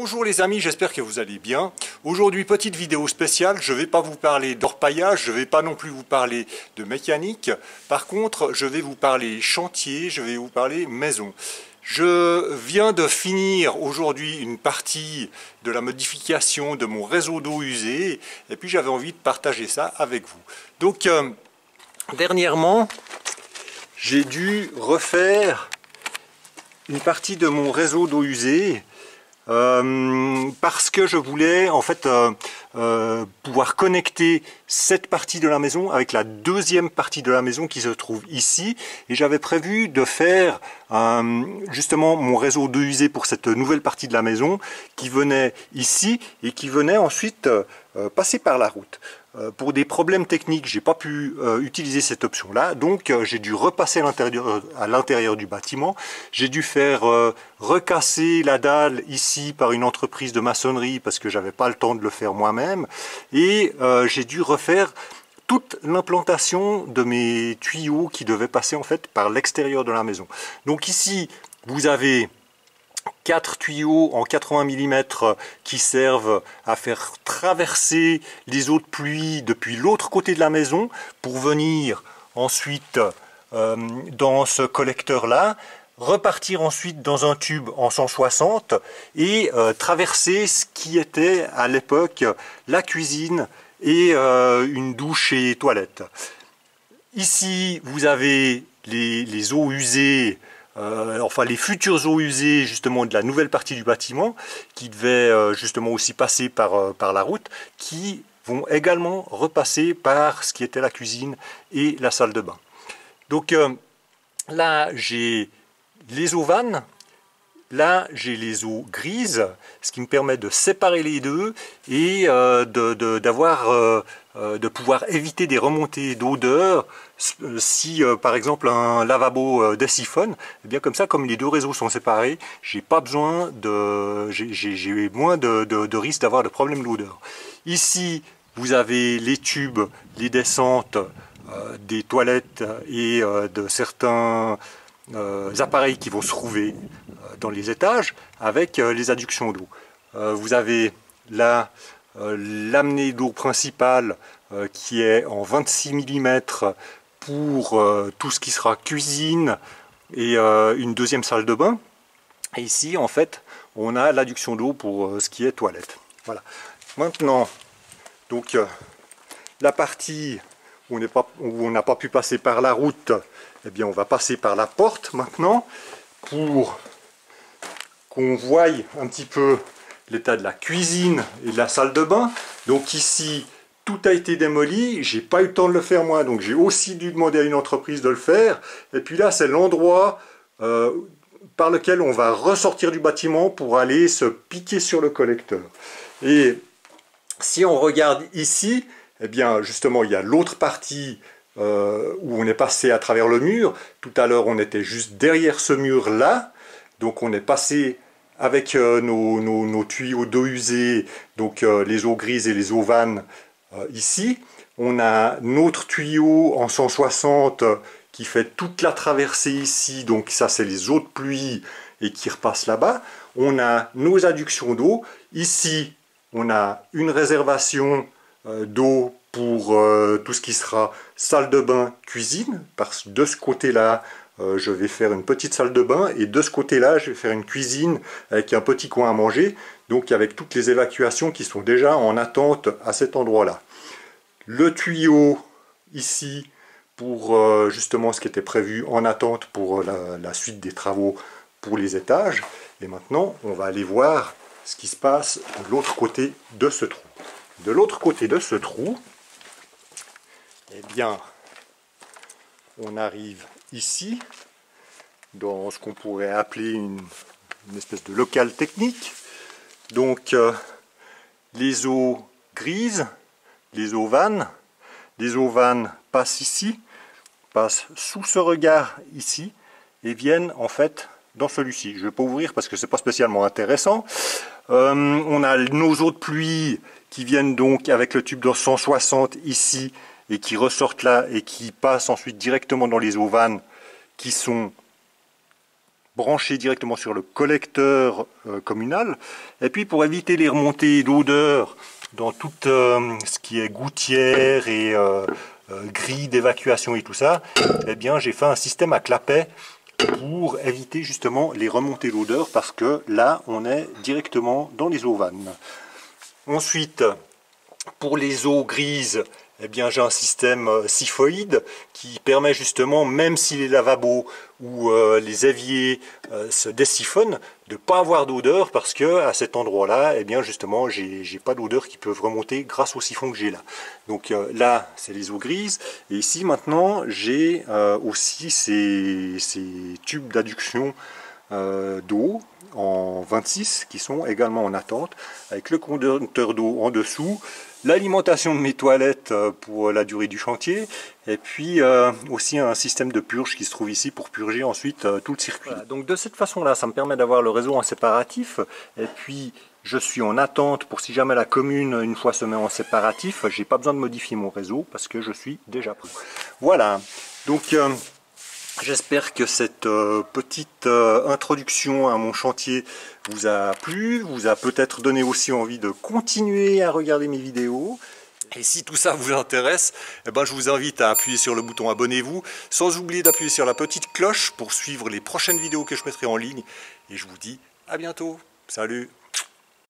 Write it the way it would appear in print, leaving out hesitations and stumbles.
Bonjour les amis, j'espère que vous allez bien. Aujourd'hui, petite vidéo spéciale, je ne vais pas vous parler d'orpaillage, je ne vais pas non plus vous parler de mécanique. Par contre, je vais vous parler chantier, je vais vous parler maison. Je viens de finir aujourd'hui une partie de la modification de mon réseau d'eau usée et puis j'avais envie de partager ça avec vous. Donc, dernièrement, j'ai dû refaire une partie de mon réseau d'eau usée parce que je voulais en fait pouvoir connecter cette partie de la maison avec la deuxième partie de la maison qui se trouve ici, et j'avais prévu de faire justement mon réseau d'eau usée pour cette nouvelle partie de la maison qui venait ici et qui venait ensuite passer par la route. Pour des problèmes techniques, j'ai pas pu utiliser cette option là, donc j'ai dû repasser à l'intérieur du bâtiment. J'ai dû faire recasser la dalle ici par une entreprise de maçonnerie parce que j'avais pas le temps de le faire moi-même, et j'ai dû refaire toute l'implantation de mes tuyaux qui devaient passer en fait par l'extérieur de la maison. Donc ici vous avez 4 tuyaux en 80 mm qui servent à faire traverser les eaux de pluie depuis l'autre côté de la maison pour venir ensuite dans ce collecteur là, repartir ensuite dans un tube en 160 et traverser ce qui était à l'époque la cuisine et une douche et toilette. Ici vous avez les eaux usées, enfin les futures eaux usées justement de la nouvelle partie du bâtiment qui devaient justement aussi passer par la route, qui vont également repasser par ce qui était la cuisine et la salle de bain. Donc là j'ai les eaux vannes, là j'ai les eaux grises, ce qui me permet de séparer les deux et de pouvoir éviter des remontées d'odeur si par exemple un lavabo désiphonne. Et bien comme ça, comme les deux réseaux sont séparés, j'ai pas besoin j'ai moins de risque d'avoir de problème d'odeur. Ici vous avez les tubes, les descentes des toilettes et de certains appareils qui vont se trouver dans les étages avec les adductions d'eau. Vous avez là l'amenée d'eau principale qui est en 26 mm pour tout ce qui sera cuisine et une deuxième salle de bain. Et ici en fait on a l'adduction d'eau pour ce qui est toilette. Voilà. Maintenant donc la partie où on n'a pas pu passer par la route, eh bien on va passer par la porte maintenant pour qu'on voie un petit peu l'état de la cuisine et de la salle de bain. Donc ici tout a été démoli, j'ai pas eu le temps de le faire moi, donc j'ai aussi dû demander à une entreprise de le faire. Et puis là c'est l'endroit par lequel on va ressortir du bâtiment pour aller se piquer sur le collecteur. Et si on regarde ici, eh bien justement il y a l'autre partie où on est passé à travers le mur. Tout à l'heure on était juste derrière ce mur là, donc on est passé avec nos tuyaux d'eau usée, donc les eaux grises et les eaux vannes ici. On a notre tuyau en 160 qui fait toute la traversée ici, donc ça c'est les eaux de pluie et qui repassent là-bas. On a nos adductions d'eau. Ici on a une réservation d'eau pour tout ce qui sera salle de bain, cuisine, parce que de ce côté-là, je vais faire une petite salle de bain, et de ce côté-là, je vais faire une cuisine avec un petit coin à manger, donc avec toutes les évacuations qui sont déjà en attente à cet endroit-là. Le tuyau ici, pour justement ce qui était prévu en attente pour la suite des travaux pour les étages. Et maintenant, on va aller voir ce qui se passe de l'autre côté de ce trou. De l'autre côté de ce trou, eh bien, on arrive ici, dans ce qu'on pourrait appeler une espèce de local technique. Donc, les eaux grises, les eaux vannes passent ici, passent sous ce regard ici, et viennent en fait dans celui-ci. Je ne vais pas ouvrir parce que c'est pas spécialement intéressant. On a nos eaux de pluie qui viennent donc avec le tube de 160 ici et qui ressortent là et qui passent ensuite directement dans les eaux vannes qui sont branché directement sur le collecteur communal. Et puis pour éviter les remontées d'odeur dans tout ce qui est gouttière et grille d'évacuation et tout ça, eh bien j'ai fait un système à clapet pour éviter justement les remontées d'odeur, parce que là on est directement dans les eaux vannes. Ensuite, pour les eaux grises, eh bien j'ai un système siphoïde qui permet justement, même si les lavabos ou les éviers se dessiphonnent, de ne pas avoir d'odeur, parce que à cet endroit-là, eh bien justement, j'ai pas d'odeur qui peuvent remonter grâce au siphon que j'ai là. Donc là, c'est les eaux grises. Et ici maintenant, j'ai aussi ces tubes d'adduction d'eau en 26 qui sont également en attente, avec le conducteur d'eau en dessous, l'alimentation de mes toilettes pour la durée du chantier, et puis aussi un système de purge qui se trouve ici pour purger ensuite tout le circuit. Voilà, donc de cette façon là, ça me permet d'avoir le réseau en séparatif, et puis je suis en attente pour, si jamais la commune une fois se met en séparatif, j'ai pas besoin de modifier mon réseau parce que je suis déjà pris. Voilà, donc j'espère que cette petite introduction à mon chantier vous a plu, vous a peut-être donné aussi envie de continuer à regarder mes vidéos. Et si tout ça vous intéresse, eh ben je vous invite à appuyer sur le bouton abonnez-vous, sans oublier d'appuyer sur la petite cloche pour suivre les prochaines vidéos que je mettrai en ligne. Et je vous dis à bientôt. Salut!